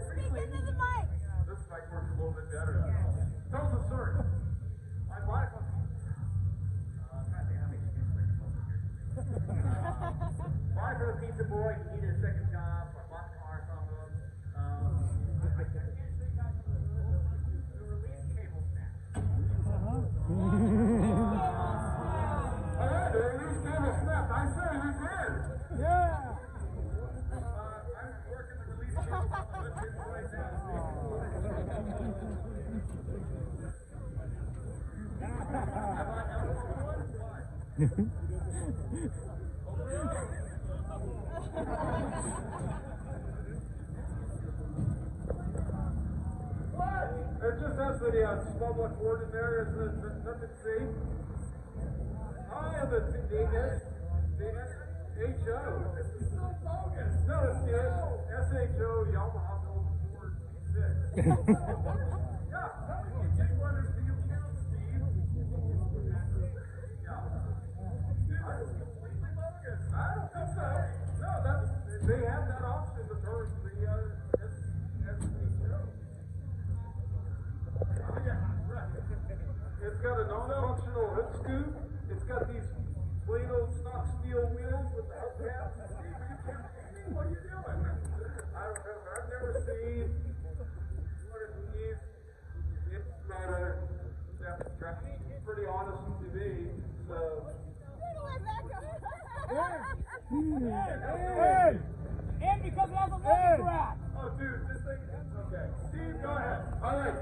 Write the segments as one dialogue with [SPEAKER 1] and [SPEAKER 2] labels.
[SPEAKER 1] Speak into the mic.
[SPEAKER 2] This mic works a little bit better. Tell us a story. My wife was. I'm trying to think how many excuses I can come up with here. Wife was a pizza boy. He needed a second job. So I bought the car from him. I can't think I the release cable snap. The release cable snapped. I say he did.
[SPEAKER 3] Yeah.
[SPEAKER 2] I'm working the release cable right now. It's just us that he has small black board in there. It's nothing to see. I have the S-H-O. This is so bogus. No, it's the S-H-O Yamaha Build Ford 6. Yeah, how many tape runners do you count, Steve? Yeah. I was completely bogus. I don't think so. No, they have that option to turn the S-H-O. It's got a non-functional hood scoop. It's got these plain old stock steel wheels with the hubcaps. Steve, are you kidding me? What are you doing? I don't remember. I've never seen one of these. It's not a step. He's pretty honest to me. So.
[SPEAKER 3] Hey! And because it has a leather rack.
[SPEAKER 2] Oh, dude, this thing. Okay. Steve, go ahead. All right.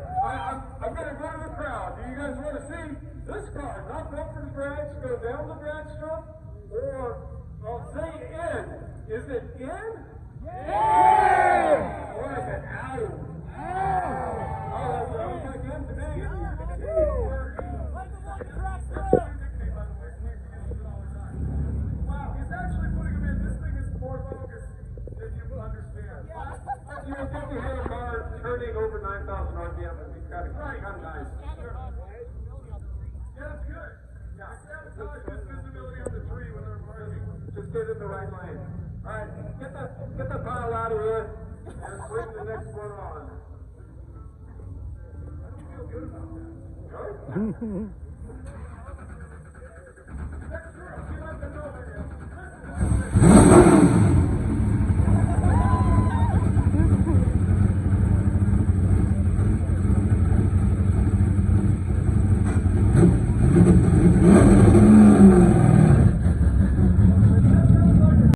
[SPEAKER 2] I'm going to go to the crowd. Do you guys want to see this car? Not go for the drags, go down the drag strip, or I'll say in. Is it in? Yeah! Or is it out? Out! Oh, that sounds like in to me. Wow, he's actually putting them in. This thing is more bogus than you understand. You know, if you had a car turning over 9,000 RPM, it'd be kind of nice. Yeah, that's good. Yeah, sabotage good visibility on the tree when they're merging. Just get in the right lane. All right, get the pile out of here and bring the next one on. I don't feel good about that. Right?